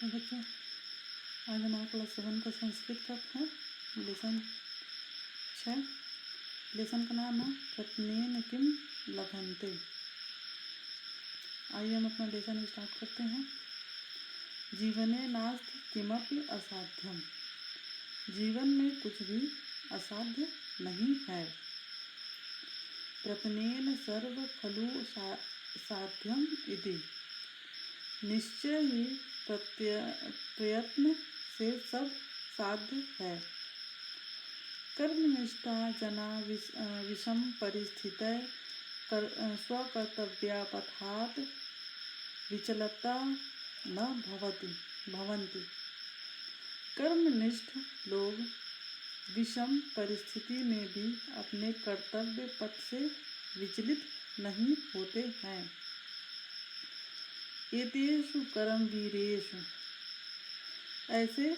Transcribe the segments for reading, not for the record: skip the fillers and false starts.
तो बच्चों, आज हमारा क्लास 7 का संस्कृत का है लेसन 6। लेसन का नाम है प्रत्नेन किम लभन्ते। आइए हम अपना लेसन स्टार्ट करते हैं। जीवने नास्ति किमपि असाध्यम। जीवन में कुछ भी असाध्य नहीं है। प्रत्नेन सर्व खलु साध्यम इति। निश्चय ही प्रयत्न से सब साध्य है। कर्मनिष्ठा जना विषम परिस्थितय स्वकर्तव्यापथात् विचलता न भवन्ति। कर्मनिष्ठ लोग विषम परिस्थिति में भी अपने कर्तव्य पथ से विचलित नहीं होते हैं। एतेषु कर्मवीरेषु, ऐसे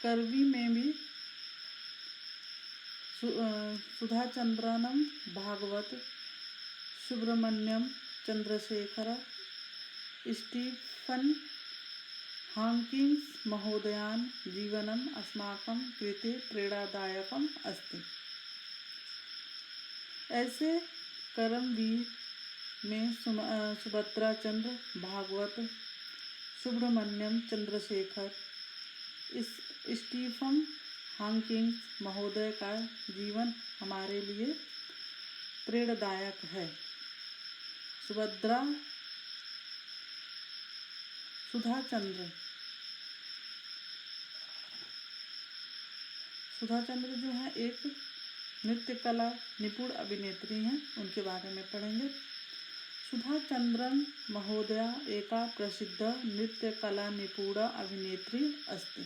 कर्मी में भी सुधाचंद्रनम भागवत, सुब्रमण्यम चंद्रशेखर, स्टीफन हॉकिंग्स महोदयान जीवनम अस्माकं कृते प्रेरणादायकम अस्ति। ऐसे कर्मवीर में सुभद्रा चंद्र भागवत, सुब्रमण्यम चंद्रशेखर, स्टीफन हॉकिंग महोदय का जीवन हमारे लिए प्रेरणादायक है। सुधा चंद्र जो है एक नृत्य कला निपुण अभिनेत्री हैं, उनके बारे में पढ़ेंगे। सुधा चंद्रन महोदया एका प्रसिद्ध नृत्य कला निपुणा अभिनेत्री अस्ति।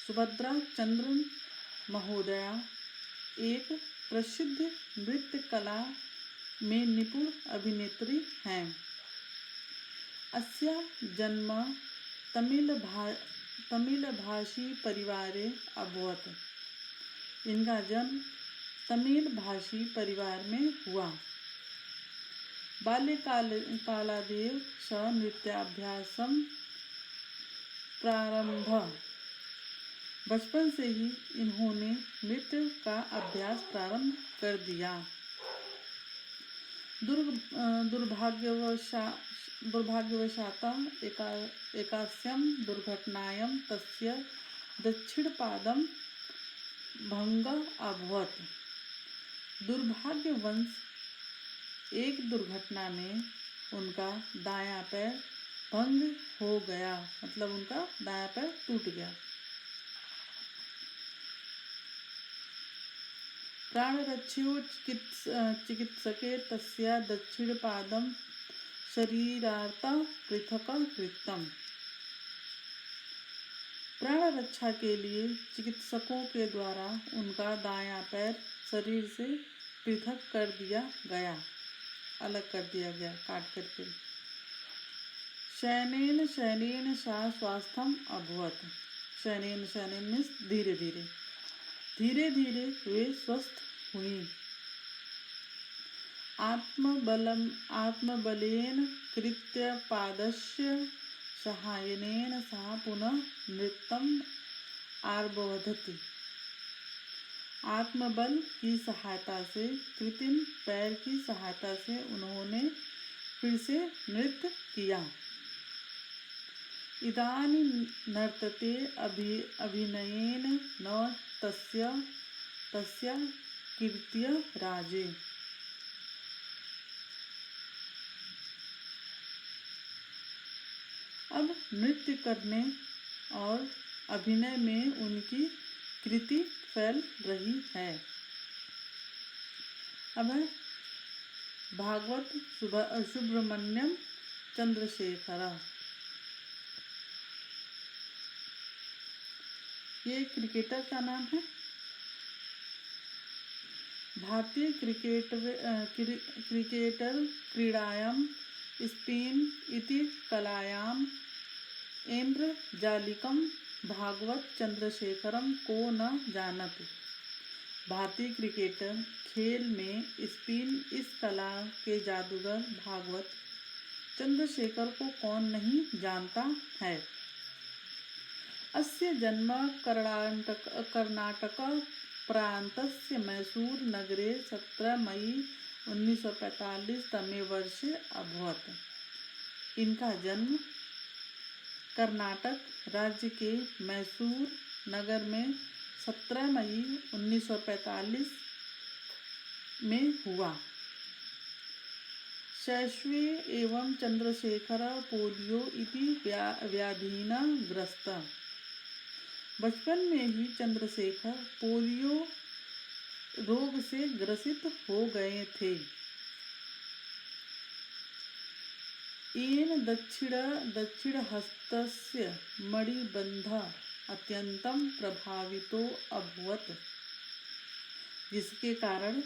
सुभद्रा चंद्रन महोदया एक प्रसिद्ध नृत्य कला में निपुण अभिनेत्री हैं। अस्या जन्म तमिलभाषी परिवारे अभवत्। इनका जन्म तमिल भाषी परिवार में हुआ। बाल्यकालादेव स नृत्याभ्यासम प्रारंभ। बचपन से ही इन्होंने नृत्य का अभ्यास प्रारंभ कर दिया। दुर्भाग्यवशात् एकास्यां दुर्घटनायां तस्य दक्षिणपादं भंगः अभवत्। दुर्भाग्यवश एक दुर्घटना में उनका दायां पैर भंग हो गया, मतलब उनका दायां पैर टूट गया। प्राणरक्षियो चिकित्सके तस्य दक्षिणपादं शरीरार्थं पृथक् कृतम्। प्राण रक्षा के लिए चिकित्सकों के द्वारा उनका दायां पैर शरीर से पृथक कर दिया गया, अलग कर दिया गया काट करके। शयनेन सा स्वास्थ्यम अभवत्। शयनेन मीन्स धीरे धीरे वे स्वस्थ हुई। आत्मबलेन कृत्य पादस्य सहायनेन सा पुनः नृत्यम आरब्धवती। आत्मबल की सहायता से, कृत्रिम पैर की सहायता से उन्होंने फिर से नृत्य किया। इदानीं नर्तते अभिनयेन न तस्य कीर्त्य राजे। अब नृत्य करने और अभिनय में उनकी कृति फैल रही है। अब है भागवत सुब्रमण्यम चंद्रशेखर। ये क्रिकेटर का नाम है। भारतीय क्रिकेटर क्रीडायां स्पिन इति कलायां ऐन्द्रजालिकं भागवत चंद्रशेखरम को न जानति। भारतीय क्रिकेटर खेल में स्पिन इस कला के जादूगर भागवत चंद्रशेखर को कौन नहीं जानता है। अस्य जन्म कर्नाटक प्रान्तस्य मैसूर नगरे 17 मई 1945 तमे वर्षे अभवत्। इनका जन्म कर्नाटक राज्य के मैसूर नगर में 17 मई 1945 में हुआ। शैशवे एवं चंद्रशेखर पोलियो इति व्याधिना ग्रस्त। बचपन में ही चंद्रशेखर पोलियो रोग से ग्रसित हो गए थे। येन दक्षिणहस्तस्य मणिबन्धः अत्यंतं प्रभावितो अभवत्, जिसके कारण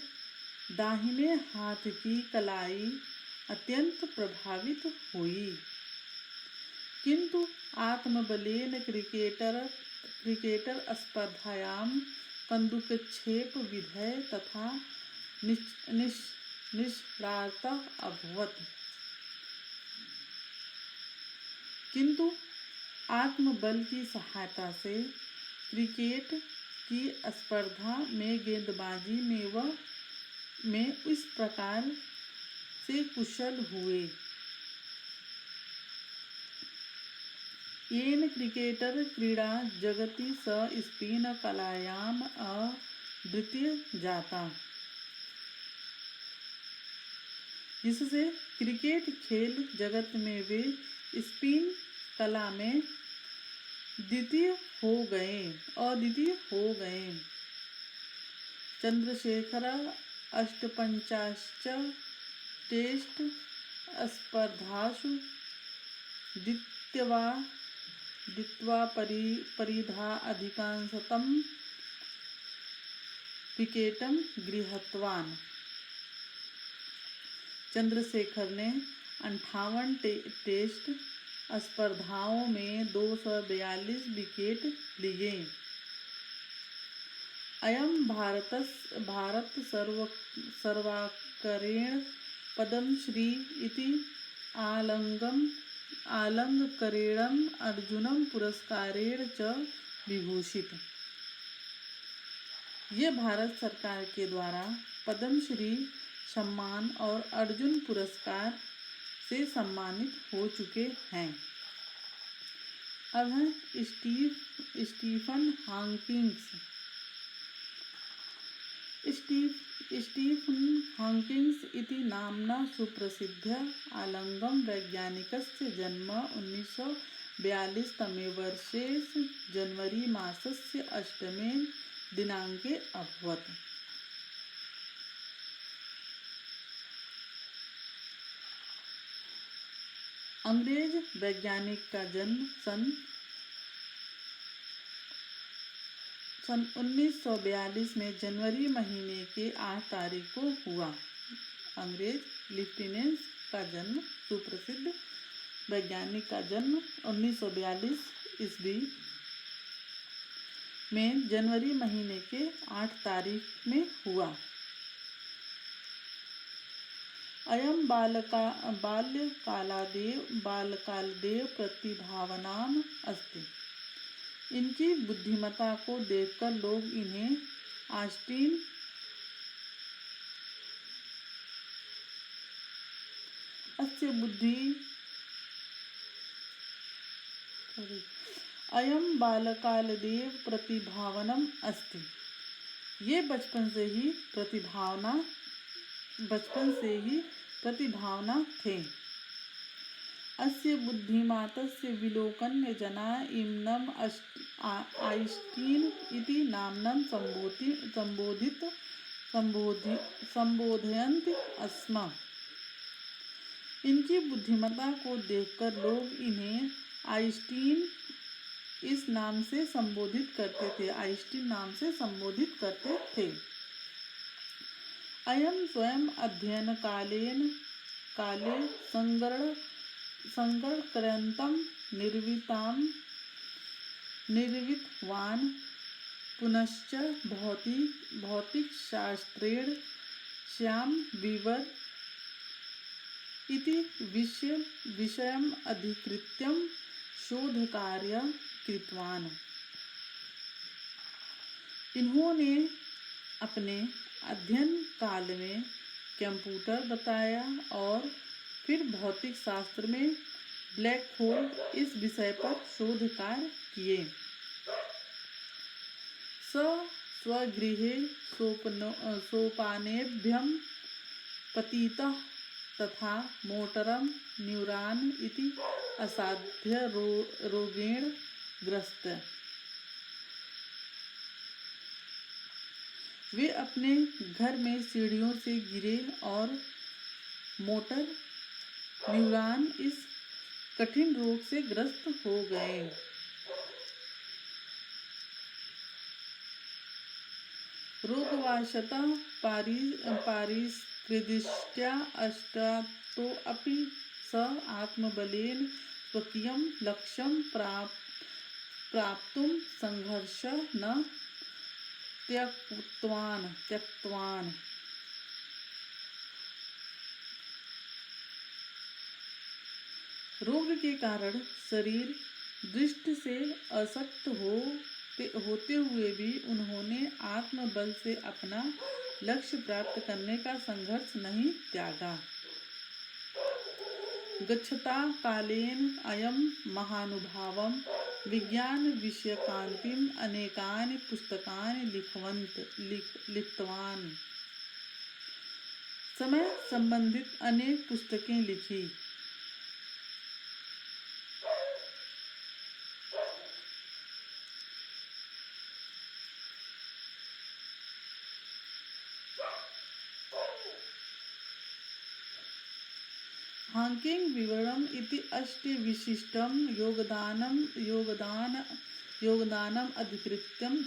दाहिने हाथ की कलाई अत्यंत प्रभावित हुई। किंतु आत्मबलेन क्रिकेटर स्पर्धायां कन्दुकक्षेप विधेय तथा निष्णातः अभवत्। किंतु आत्मबल की सहायता से क्रिकेट की स्पर्धा में गेंदबाजी में इस प्रकार से कुशल हुए। येन क्रिकेटर क्रीड़ा जगति स स्पेन कलायाम अद्वितीय जाता, जिससे क्रिकेट खेल जगत में वे स्पेन कला में अद्वितीय हो गए। चंद्रशेखर 48 टेस्ट स्पर्धासु जित्वा परिधा अधिकांशतम विकेटं गृहीतवान्। चंद्रशेखर ने 58 टेस्ट स्पर्धाओं में 242 विकेट लिए। अयं भारत सर्वाकरेण पद्मश्री इति आलंकरेण अर्जुन पुरस्कारेण च विभूषित। ये भारत सरकार के द्वारा पद्मश्री सम्मान और अर्जुन पुरस्कार से सम्मानित हो चुके हैं। अब है स्टीफन हॉकिंग्स इति नाम्ना सुप्रसिद्धः आङ्ग्ल वैज्ञानिकस्य जन्म 1942 तमे वर्षे जनवरी मासस्य 8 दिनाङ्के अभवत्। अंग्रेज वैज्ञानिक का जन्म सन 1942 में जनवरी महीने के 8 तारीख को हुआ। अंग्रेज लिफ्टिनेंस का जन्म, सुप्रसिद्ध वैज्ञानिक का जन्म 1942 ईस्वी में जनवरी महीने के 8 तारीख में हुआ। अयं बाल्यकालदेव प्रतिभावान अस्ति। इनकी बुद्धिमत्ता को देखकर लोग इन्हें आइंस्टीन अयं बालकालदेव प्रतिभावनम अस्ति। ये बचपन से ही प्रतिभावना थे। अस्य बुद्धिमातस्य विलोकन्य जना इमं आइंस्टीन इति नाम्ना संबोधयन्ति स्म। इनकी बुद्धिमत्ता को देखकर लोग इन्हें आइंस्टीन इस नाम से संबोधित करते थे, आइंस्टीन नाम से संबोधित करते थे। अयं स्वयं अध्ययन काले संगणकयन्त्रं निर्मितवान्। पुनश्च भौतिकशास्त्रेण श्याम वीवर इति विषयम् अधिकृत्यं शोधकार्यं कृतवान्। इन्होंने अपने अध्ययन काल में कंप्यूटर बताया और फिर भौतिक शास्त्र में ब्लैक होल इस विषय पर शोध कार्य किए। स्वगृहे सोपानेभ्यं पतितः तथा मोटरम न्यूरॉन इति असाध्य रोगेण ग्रस्त। वे अपने घर में सीढ़ियों से गिरे और मोटर न्यूरॉन इस कठिन रोग से ग्रस्त हो गए। रोगवशतः पारिस्कृदृष्ट्या अष्टातोऽपि स आत्मबलेन स्वकीयं लक्ष्यं प्राप्तुं संघर्षं न त्यक्तवान्। रोग के कारण शरीर दृष्टि से अशक्त होते हुए भी उन्होंने आत्मबल से अपना लक्ष्य प्राप्त करने का संघर्ष नहीं त्यागा। गच्छता कालेन अयं महानुभावं विज्ञान विषयकान्तिं अनेकानि पुस्तकानि लिखितवान्। समय संबंधित अनेक पुस्तकें लिखी। हाकिंग विवरणम इति अष्ट विशिष्टम योगदानम अधिकृत्यम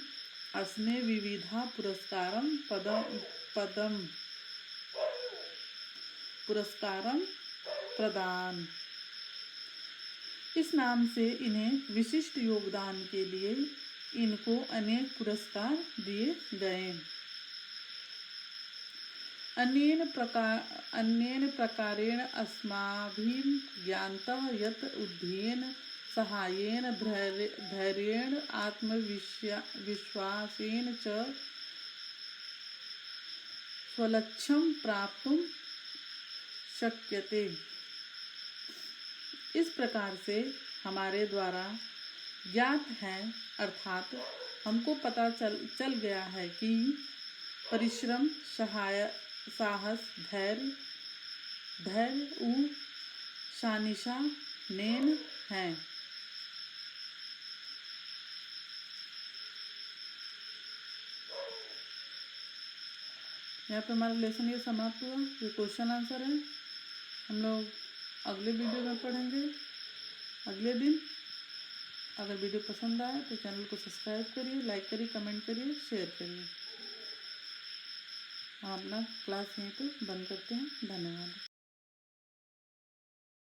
अस्मे विविधा पुरस्कारम प्रदान। इस नाम से इन्हें विशिष्ट योगदान के लिए इनको अनेक पुरस्कार दिए गए। अन्येन प्रकारेण अस्माभिः ज्ञातः यत् उद्येन साहाय्येन धैर्येण आत्मविश्वासेन च स्वलक्ष्यं प्राप्तुं शक्यते। इस प्रकार से हमारे द्वारा ज्ञात है, अर्थात हमको पता चल गया है कि परिश्रम, साहस, धैर्य उ शानिशा नेन है। यहाँ पे हमारा लेसन ये समाप्त हुआ। ये क्वेश्चन आंसर है। हम लोग अगले वीडियो में पढ़ेंगे अगले दिन। अगर वीडियो पसंद आए तो चैनल को सब्सक्राइब करिए, लाइक करिए, कमेंट करिए, शेयर करिए। हम अपना क्लास यहीं पे बंद करते हैं। धन्यवाद।